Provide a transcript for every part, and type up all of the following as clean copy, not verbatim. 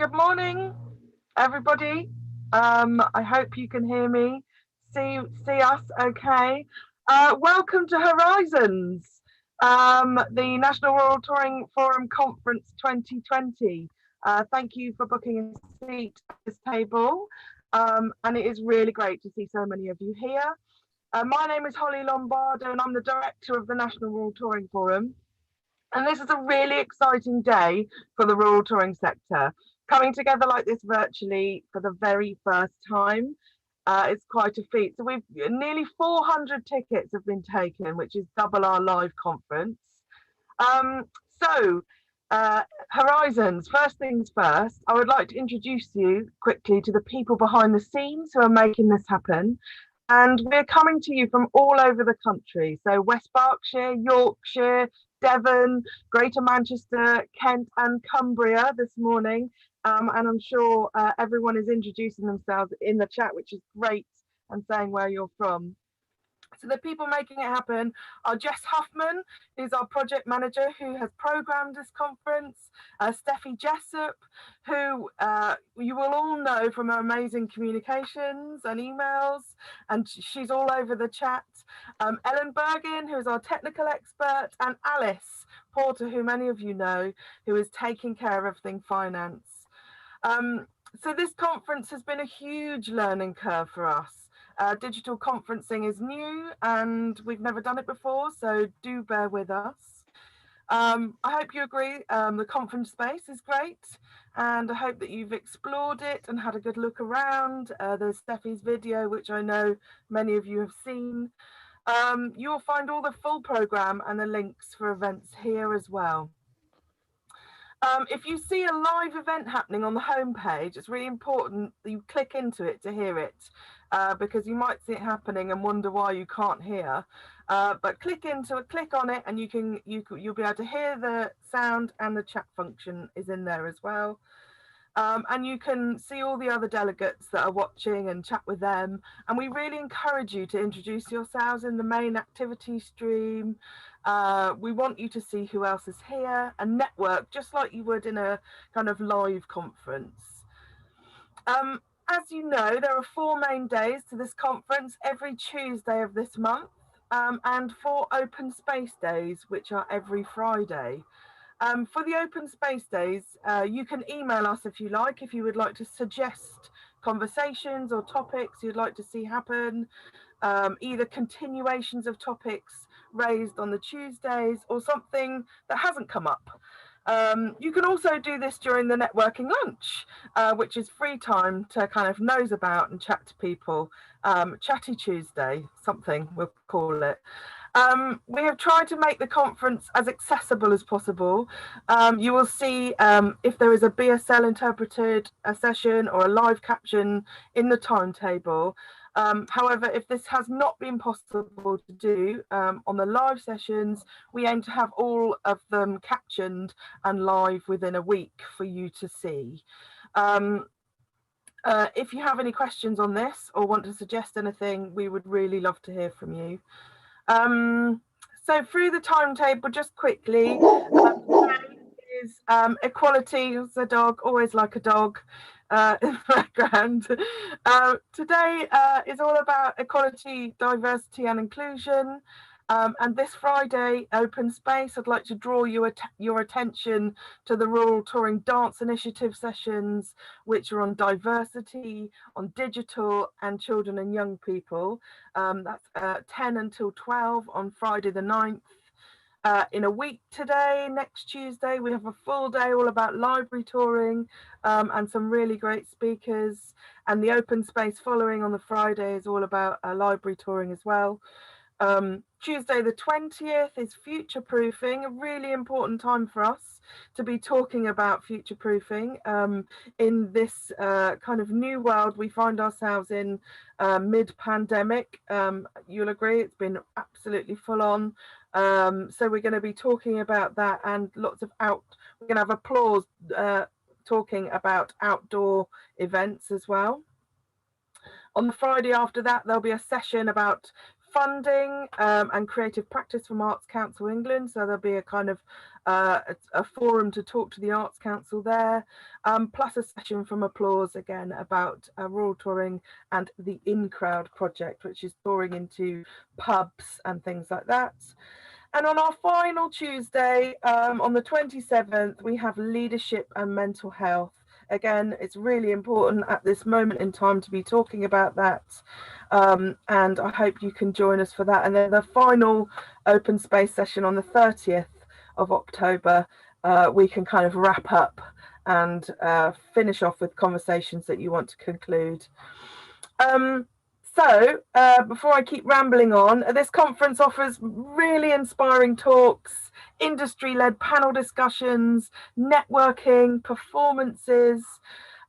Good morning, everybody. I hope you can hear me, see us okay. Welcome to Horizons, the National Rural Touring Forum Conference 2020. Thank you for booking a seat at this table, and it is really great to see so many of you here. My name is Holly Lombardo, and I'm the director of the National Rural Touring Forum. And this is a really exciting day for the rural touring sector. Coming together like this virtually for the very first time is quite a feat. So we've nearly 400 tickets have been taken, which is double our live conference. Um, so Horizons, first things first, I would like to introduce you quickly to the people behind the scenes who are making this happen. And we're coming to you from all over the country. So West Berkshire, Yorkshire, Devon, Greater Manchester, Kent and Cumbria this morning. And I'm sure everyone is introducing themselves in the chat, which is great, and saying where you're from. So the people making it happen are Jess Huffman, who's our project manager, who has programmed this conference, Steffi Jessup, who you will all know from her amazing communications and emails, and she's all over the chat. Ellen Bergin, who is our technical expert, and Alice Porter, who many of you know, who is taking care of everything finance. So this conference has been a huge learning curve for us. Digital conferencing is new and we've never done it before, so do bear with us. I hope you agree the conference space is great, and I hope that you've explored it and had a good look around. There's Steffi's video, which I know many of you have seen. You'll find all the full programme and the links for events here as well. If you see a live event happening on the homepage, it's really important that you click into it to hear it, because you might see it happening and wonder why you can't hear. But click on it, and you'll be able to hear the sound, and the chat function is in there as well. And you can see all the other delegates that are watching and chat with them. And we really encourage you to introduce yourselves in the main activity stream. We want you to see who else is here and network just like you would in a kind of live conference. As you know, there are 4 main days to this conference every Tuesday of this month, and 4 open space days, which are every Friday. For the open space days, you can email us if you like, if you would like to suggest conversations or topics you'd like to see happen, either continuations of topics raised on the Tuesdays or something that hasn't come up. You can also do this during the networking lunch, which is free time to kind of nose about and chat to people. Chatty Tuesday, something we'll call it. We have tried to make the conference as accessible as possible. You will see if there is a BSL interpreted session or a live caption in the timetable. However, if this has not been possible to do on the live sessions, we aim to have all of them captioned and live within a week for you to see. If you have any questions on this or want to suggest anything, we would really love to hear from you. So through the timetable, just quickly, is equality. It's a dog, always like a dog in the background. Today is all about equality, diversity and inclusion. And this Friday, open space, I'd like to draw your attention to the Rural Touring Dance Initiative sessions, which are on diversity, on digital and children and young people. That's 10 until 12 on Friday the 9th. In a week today, next Tuesday, we have a full day all about library touring and some really great speakers. And the open space following on the Friday is all about library touring as well. Tuesday the 20th is future proofing, a really important time for us to be talking about future proofing in this kind of new world we find ourselves in mid-pandemic. You'll agree it's been absolutely full on. So we're going to be talking about that, and lots of we're going to have applause talking about outdoor events as well. On the Friday after that, there'll be a session about funding and creative practice from Arts Council England. So there'll be a kind of a forum to talk to the Arts Council there, plus a session from Applause again about rural touring and the In Crowd project, which is touring into pubs and things like that. And on our final Tuesday, on the 27th, we have leadership and mental health. Again, it's really important at this moment in time to be talking about that. And I hope you can join us for that. And then the final open space session on the 30th of October, we can kind of wrap up and finish off with conversations that you want to conclude. So, before I keep rambling on, this conference offers really inspiring talks, industry-led panel discussions, networking, performances.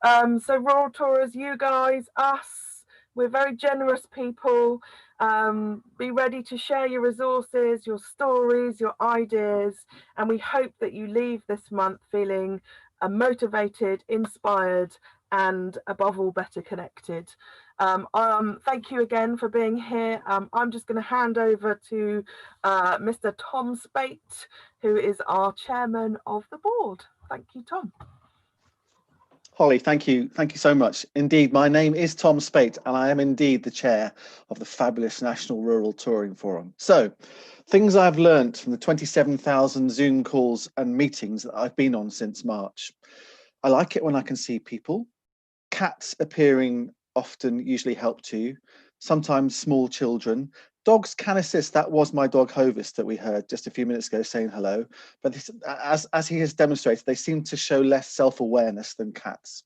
So rural tourers, you guys, us, we're very generous people. Be ready to share your resources, your stories, your ideas, and we hope that you leave this month feeling motivated, inspired, and above all, better connected. Thank you again for being here. I'm just going to hand over to Mr. Tom Speight, who is our chairman of the board. Thank you, Tom. Holly, thank you. Thank you so much. Indeed, my name is Tom Speight, and I am indeed the chair of the fabulous National Rural Touring Forum. So, things I've learnt from the 27,000 Zoom calls and meetings that I've been on since March. I like it when I can see people. Cats appearing often usually help too. Sometimes small children. Dogs can assist. That was my dog Hovis that we heard just a few minutes ago saying hello. But this, as he has demonstrated, they seem to show less self-awareness than cats.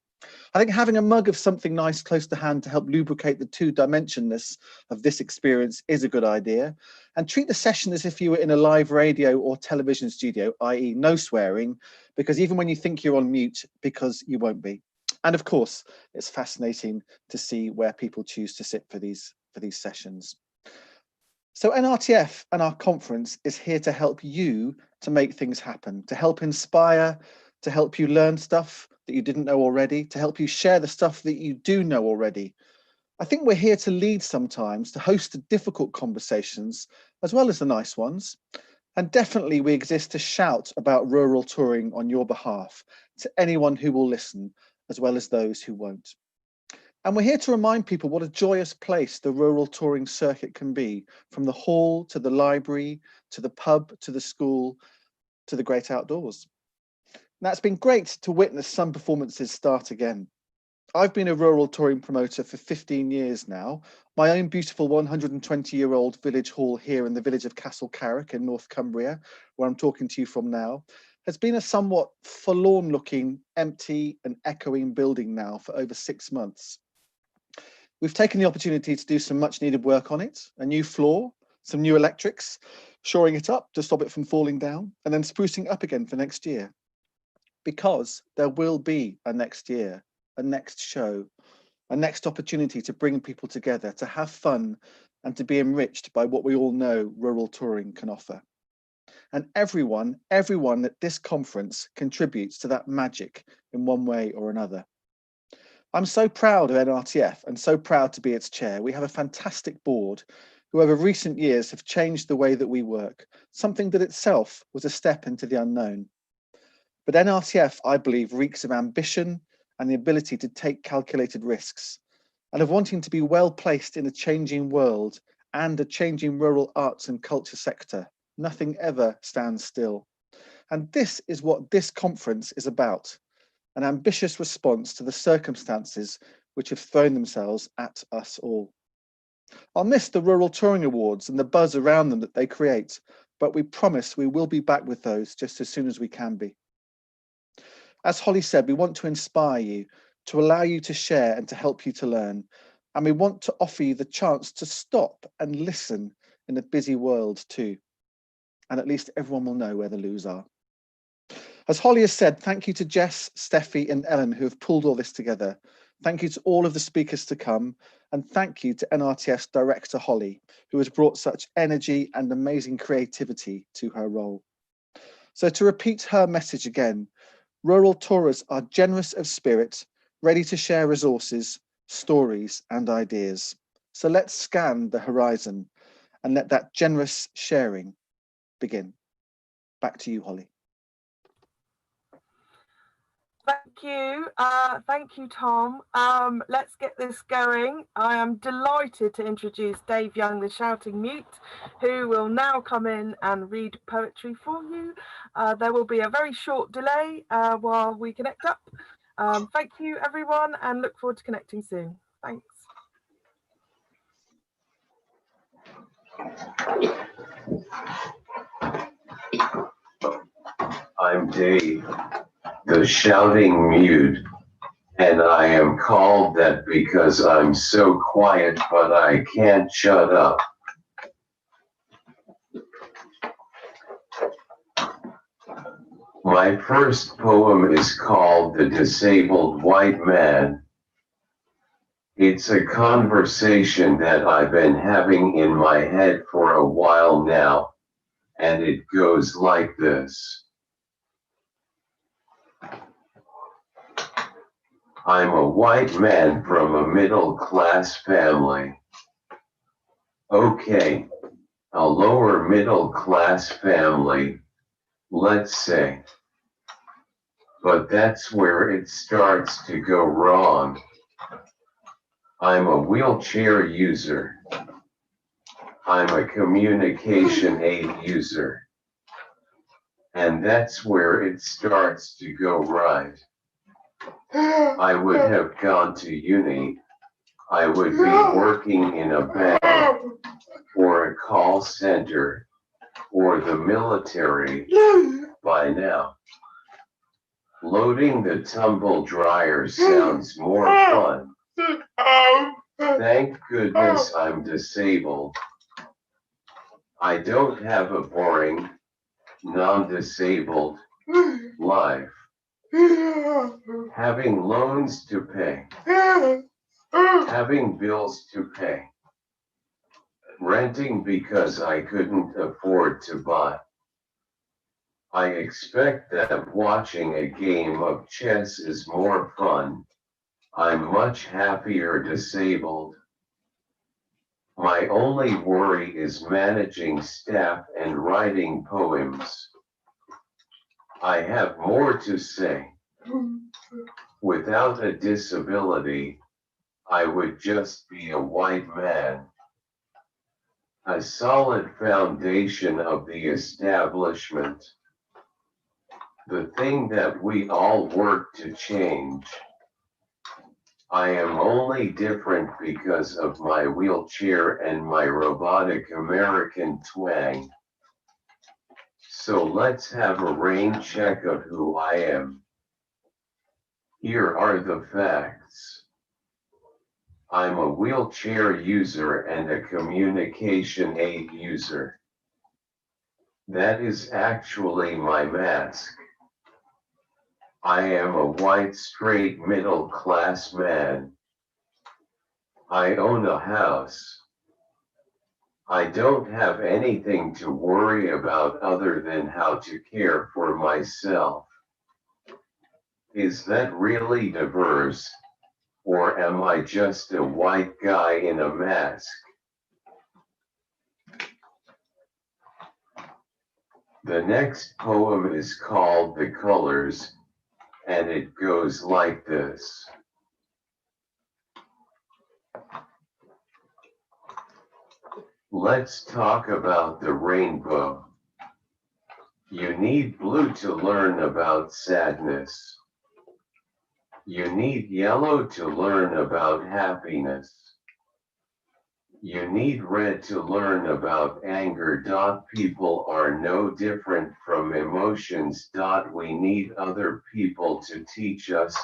I think having a mug of something nice close to hand to help lubricate the two-dimensionness of this experience is a good idea. And treat the session as if you were in a live radio or television studio, i.e. no swearing, because even when you think you're on mute, because you won't be. And of course, it's fascinating to see where people choose to sit for these sessions. So NRTF and our conference is here to help you to make things happen, to help inspire, to help you learn stuff that you didn't know already, to help you share the stuff that you do know already. I think we're here to lead sometimes, to host the difficult conversations, as well as the nice ones. And definitely we exist to shout about rural touring on your behalf to anyone who will listen, as well as those who won't. And we're here to remind people what a joyous place the rural touring circuit can be, from the hall to the library, to the pub, to the school, to the great outdoors. Now, it's been great to witness some performances start again. I've been a rural touring promoter for 15 years now. My own beautiful 120-year-old village hall here in the village of Castle Carrick in North Cumbria, where I'm talking to you from now, has been a somewhat forlorn-looking, empty and echoing building now for over 6 months. We've taken the opportunity to do some much needed work on it, a new floor, some new electrics, shoring it up to stop it from falling down, and then sprucing up again for next year. Because there will be a next year, a next show, a next opportunity to bring people together, to have fun and to be enriched by what we all know rural touring can offer. And everyone at this conference contributes to that magic in one way or another. I'm so proud of NRTF and so proud to be its chair. We have a fantastic board who over recent years have changed the way that we work, something that itself was a step into the unknown. But NRTF, I believe, reeks of ambition and the ability to take calculated risks, and of wanting to be well placed in a changing world and a changing rural arts and culture sector. Nothing ever stands still. And this is what this conference is about, an ambitious response to the circumstances which have thrown themselves at us all. I'll miss the Rural Touring Awards and the buzz around them that they create, but we promise we will be back with those just as soon as we can be. As Holly said, we want to inspire you, to allow you to share and to help you to learn. And we want to offer you the chance to stop and listen in a busy world too. And at least everyone will know where the loos are. As Holly has said, thank you to Jess, Steffi and Ellen who have pulled all this together. Thank you to all of the speakers to come. And thank you to NRTF's director, Holly, who has brought such energy and amazing creativity to her role. So to repeat her message again, rural tourers are generous of spirit, ready to share resources, stories and ideas. So let's scan the horizon and let that generous sharing begin. Back to you, Holly. Thank you, Tom. Let's get this going. I am delighted to introduce Dave Young, the Shouting Mute, who will now come in and read poetry for you. There will be a very short delay while we connect up. Thank you, everyone, and look forward to connecting soon. Thanks. I'm Dave, the Shouting Mute, and I am called that because I'm so quiet, but I can't shut up. My first poem is called The Disabled White Man. It's a conversation that I've been having in my head for a while now, and it goes like this. I'm a white man from a middle-class family. Okay, a lower middle-class family, let's say. But that's where it starts to go wrong. I'm a wheelchair user. I'm a communication aid user. And that's where it starts to go right. I would have gone to uni. I would be working in a bank or a call center or the military by now. Loading the tumble dryer sounds more fun. Thank goodness I'm disabled. I don't have a boring, non-disabled life. Having loans to pay, having bills to pay, renting because I couldn't afford to buy. I expect that watching a game of chess is more fun. I'm much happier disabled. My only worry is managing staff and writing poems. I have more to say. Without a disability, I would just be a white man. A solid foundation of the establishment. The thing that we all work to change. I am only different because of my wheelchair and my robotic American twang. So let's have a rain check of who I am. Here are the facts. I'm a wheelchair user and a communication aid user. That is actually my mask. I am a white, straight, middle-class man. I own a house. I don't have anything to worry about other than how to care for myself. Is that really diverse? Or am I just a white guy in a mask? The next poem is called The Colors, and it goes like this. Let's talk about the rainbow. You need blue to learn about sadness. You need yellow to learn about happiness. You need red to learn about anger. People are no different from emotions. We need other people to teach us.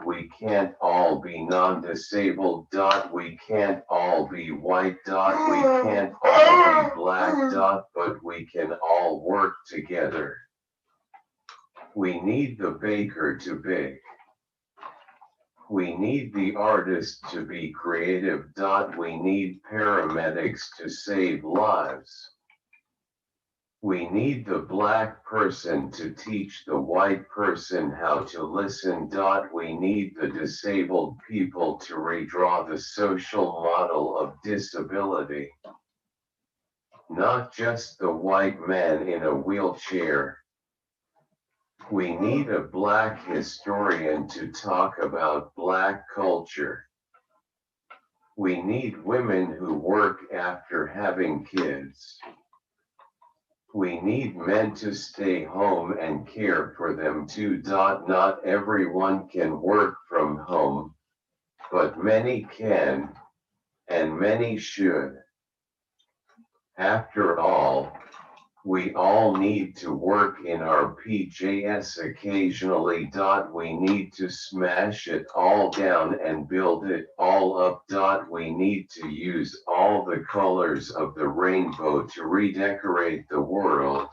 We can't all be non-disabled. We can't all be white. We can't all be black. But we can all work together. We need the baker to bake. We need the artist to be creative. We need paramedics to save lives. We need the black person to teach the white person how to listen. We need the disabled people to redraw the social model of disability. not just the white man in a wheelchair. We need a Black historian to talk about Black culture. We need women who work after having kids. We need men to stay home and care for them too. Not everyone can work from home, but many can, and many should. After all, we all need to work in our PJs occasionally. We need to smash it all down and build it all up. We need to use all the colors of the rainbow to redecorate the world.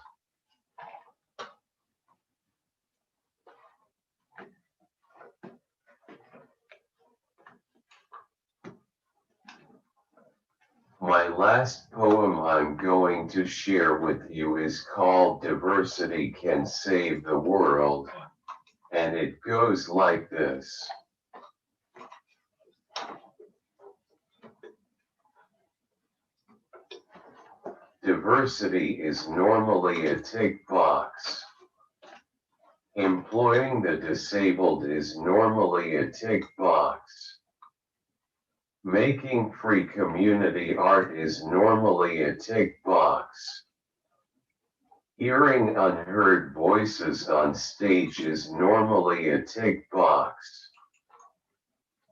My last poem I'm going to share with you is called Diversity Can Save the World, and it goes like this. Diversity is normally a tick box. Employing the disabled is normally a tick box. Making free community art is normally a tick box. Hearing unheard voices on stage is normally a tick box.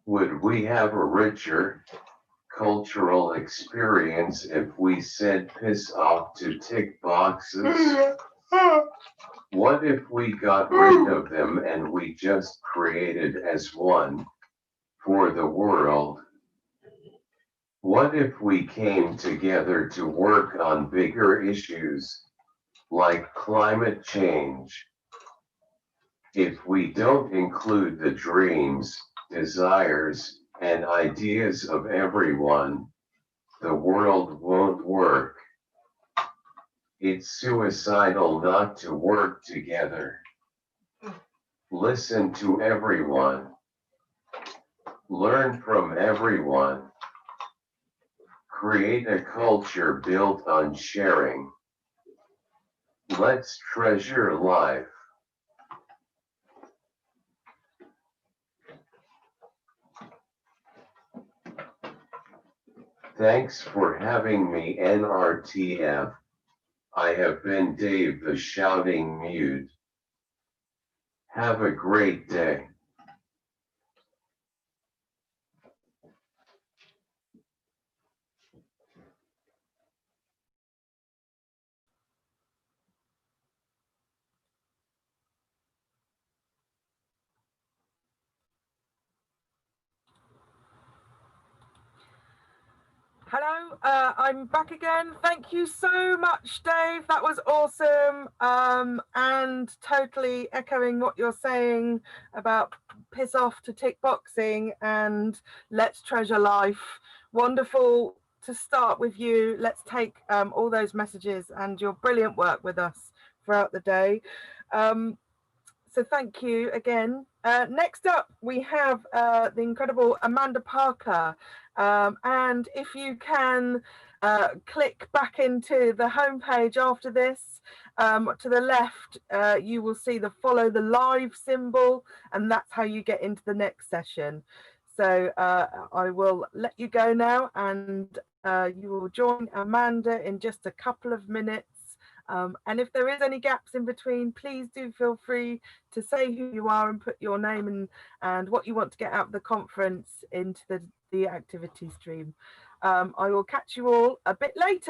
Would we have a richer cultural experience if we said piss off to tick boxes? What if we got rid of them and we just created as one for the world? What if we came together to work on bigger issues like climate change? If we don't include the dreams, desires, and ideas of everyone, the world won't work. It's suicidal not to work together. Listen to everyone. Learn from everyone. Create a culture built on sharing. Let's treasure life. Thanks for having me, NRTF. I have been Dave the Shouting Mute. Have a great day. Hello, I'm back again. Thank you so much, Dave. That was awesome. And totally echoing what you're saying about piss off to tick boxing and let's treasure life. Wonderful to start with you. Let's take all those messages and your brilliant work with us throughout the day. So thank you again. Next up, we have the incredible Amanda Parker. And if you can click back into the homepage after this, to the left, you will see the follow the live symbol, and that's how you get into the next session. So I will let you go now, and you will join Amanda in just a couple of minutes. And if there is any gaps in between, please do feel free to say who you are and put your name and what you want to get out of the conference into the activity stream. I will catch you all a bit later.